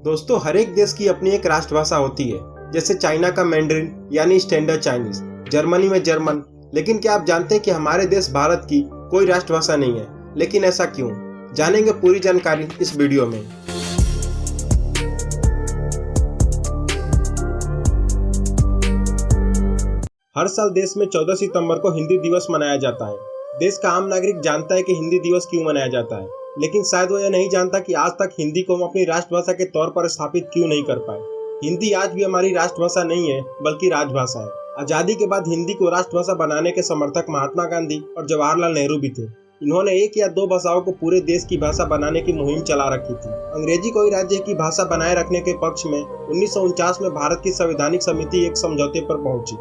दोस्तों, हर एक देश की अपनी एक राष्ट्रभाषा होती है। जैसे चाइना का मैंड्रिन यानी स्टैंडर्ड चाइनीज, जर्मनी में जर्मन। लेकिन क्या आप जानते हैं कि हमारे देश भारत की कोई राष्ट्रभाषा नहीं है? लेकिन ऐसा क्यों? जानेंगे पूरी जानकारी इस वीडियो में। हर साल देश में 14 सितंबर को हिंदी दिवस मनाया जाता है। देश का आम नागरिक जानता है कि हिंदी दिवस क्यों मनाया जाता है, लेकिन शायद वो यह नहीं जानता कि आज तक हिंदी को हम अपनी राष्ट्रभाषा के तौर पर स्थापित क्यों नहीं कर पाए। हिंदी आज भी हमारी राष्ट्रभाषा नहीं है, बल्कि राजभाषा है। आजादी के बाद हिंदी को राष्ट्रभाषा बनाने के समर्थक महात्मा गांधी और जवाहरलाल नेहरू भी थे। इन्होंने एक या दो भाषाओं को पूरे देश की भाषा बनाने की मुहिम चला रखी थी। अंग्रेजी को ही राज्य की भाषा बनाए रखने के पक्ष में 1949 में भारत की संवैधानिक समिति एक समझौते पर पहुंची।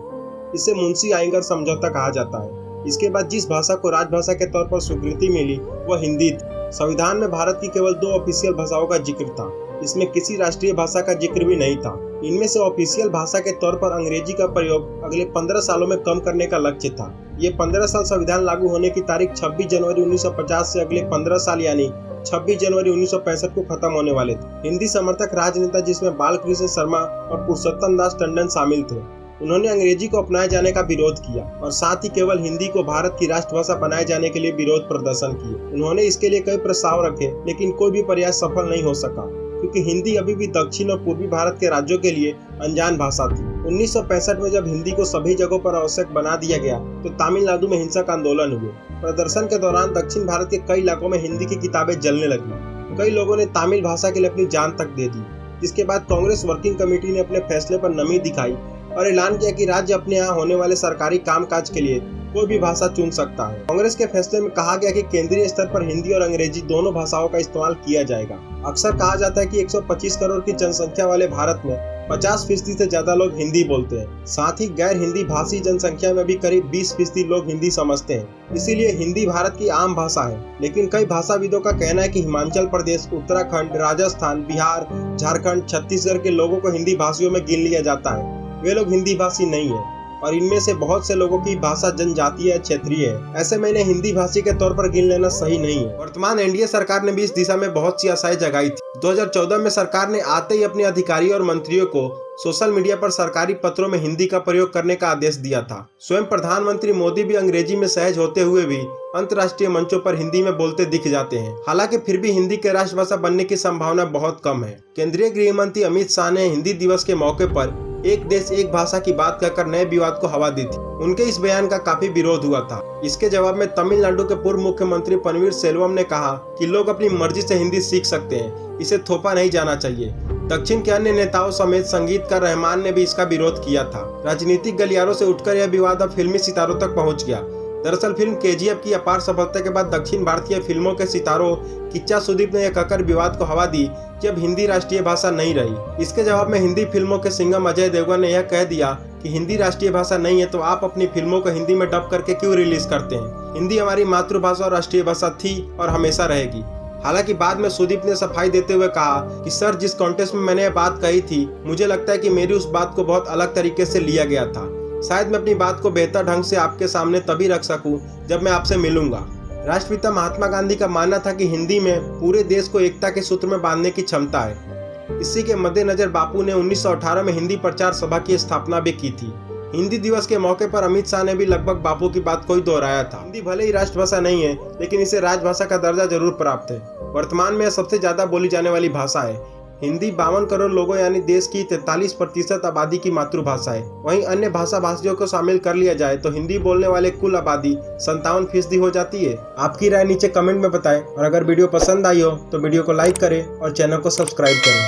इसे मुंशी आइंगर समझौता कहा जाता है। इसके बाद जिस भाषा को राजभाषा के तौर पर स्वीकृति मिली वह हिंदी थी। संविधान में भारत की केवल 2 ऑफिशियल भाषाओं का जिक्र था। इसमें किसी राष्ट्रीय भाषा का जिक्र भी नहीं था। इनमें से ऑफिशियल भाषा के तौर पर अंग्रेजी का प्रयोग अगले 15 सालों में कम करने का लक्ष्य था। ये 15 साल संविधान लागू होने की तारीख 26 जनवरी 1950 से अगले 15 साल यानी 26 जनवरी 1965 को खत्म होने वाले थे। हिंदी समर्थक राजनेता जिसमें बालकृष्ण शर्मा और पुरुषोत्तम दास टंडन शामिल थे, उन्होंने अंग्रेजी को अपनाए जाने का विरोध किया और साथ ही केवल हिंदी को भारत की राष्ट्रभाषा बनाए जाने के लिए विरोध प्रदर्शन किए। उन्होंने इसके लिए कई प्रस्ताव रखे, लेकिन कोई भी प्रयास सफल नहीं हो सका, क्योंकि हिंदी अभी भी दक्षिण और पूर्वी भारत के राज्यों के लिए अनजान भाषा थी। 1965 में जब हिंदी को सभी जगहों पर आवश्यक बना दिया गया तो तमिलनाडु में हिंसक आंदोलन हुए। प्रदर्शन के दौरान दक्षिण भारत के कई इलाकों में हिंदी की किताबें जलने लगी। कई लोगों ने तमिल भाषा के लिए अपनी जान तक दे दी, जिसके बाद कांग्रेस वर्किंग कमेटी ने अपने फैसले पर नमी दिखाई और ऐलान किया कि राज्य अपने यहाँ होने वाले सरकारी कामकाज के लिए कोई भी भाषा चुन सकता है। कांग्रेस के फैसले में कहा गया कि केंद्रीय स्तर पर हिंदी और अंग्रेजी दोनों भाषाओं का इस्तेमाल किया जाएगा। अक्सर कहा जाता है कि 125 करोड़ की जनसंख्या वाले भारत में 50% से ज्यादा लोग हिंदी बोलते हैं। साथ ही गैर हिंदी भाषी जनसंख्या में भी करीब 20% लोग हिंदी समझते हैं। इसीलिए हिंदी भारत की आम भाषा है। लेकिन कई भाषाविदों का कहना है कि हिमाचल प्रदेश, उत्तराखंड, राजस्थान, बिहार, झारखंड, छत्तीसगढ़ के लोगों को हिंदी भाषियों में गिन लिया जाता है। वे लोग हिंदी भाषी नहीं है और इनमें से बहुत से लोगों की भाषा जनजातीय है, क्षेत्रीय है। ऐसे में इन्हें हिंदी भाषी के तौर पर गिन लेना सही नहीं है। वर्तमान एनडीए सरकार ने भी इस दिशा में बहुत सी आशाएं जगाई थी। 2014 में सरकार ने आते ही अपने अधिकारियों और मंत्रियों को सोशल मीडिया पर सरकारी पत्रों में हिंदी का प्रयोग करने का आदेश दिया था। स्वयं प्रधानमंत्री मोदी भी अंग्रेजी में सहज होते हुए भी अंतर्राष्ट्रीय मंचों पर हिंदी में बोलते दिख जाते हैं। हालांकि फिर भी हिंदी के राष्ट्रभाषा बनने की संभावना बहुत कम है। केंद्रीय गृह मंत्री अमित शाह ने हिंदी दिवस के मौके पर एक देश एक भाषा की बात कहकर नए विवाद को हवा दी थी। उनके इस बयान का काफी विरोध हुआ था। इसके जवाब में तमिलनाडु के पूर्व मुख्यमंत्री पन्नीर सेल्वम ने कहा कि लोग अपनी मर्जी से हिंदी सीख सकते हैं, इसे थोपा नहीं जाना चाहिए। दक्षिण के अन्य नेताओं समेत संगीतकार रहमान ने भी इसका विरोध किया था। राजनीतिक गलियारों से उठकर यह विवाद अब फिल्मी सितारों तक पहुंच गया। दरअसल फिल्म केजीएफ की अपार सफलता के बाद दक्षिण भारतीय फिल्मों के सितारों किच्चा सुदीप ने यह कहकर विवाद को हवा दी कि अब हिंदी राष्ट्रीय भाषा नहीं रही। इसके जवाब में हिंदी फिल्मों के सिंघम अजय देवगन ने यह कह दिया कि हिंदी राष्ट्रीय भाषा नहीं है तो आप अपनी फिल्मों को हिंदी में डब करके क्यों रिलीज करते हैं। हिंदी हमारी मातृभाषा और राष्ट्रीय भाषा थी और हमेशा रहेगी। हालांकि बाद में सुदीप ने सफाई देते हुए कहा कि सर, जिस कॉन्टेस्ट में मैंने यह बात कही थी, मुझे लगता है कि मेरी उस बात को बहुत अलग तरीके से लिया गया था। शायद मैं अपनी बात को बेहतर ढंग से आपके सामने तभी रख सकूं जब मैं आपसे मिलूंगा। राष्ट्रपिता महात्मा गांधी का मानना था कि हिंदी में पूरे देश को एकता के सूत्र में बांधने की क्षमता है। इसी के मद्देनजर बापू ने 1918 में हिंदी प्रचार सभा की स्थापना भी की थी। हिंदी दिवस के मौके पर अमित शाह ने भी लगभग बापू की बात को ही दोहराया था। हिंदी भले ही राष्ट्रभाषा नहीं है, लेकिन इसे राजभाषा का दर्जा जरूर प्राप्त है। वर्तमान में यह सबसे ज्यादा बोली जाने वाली भाषा है। हिंदी 52 करोड़ लोगों यानी देश की 43% आबादी की मातृभाषा है। वहीं अन्य भाषा भाषियों को शामिल कर लिया जाए तो हिंदी बोलने वाले कुल आबादी 57% हो जाती है। आपकी राय नीचे कमेंट में बताएं और अगर वीडियो पसंद आई हो तो वीडियो को लाइक करें और चैनल को सब्सक्राइब करें।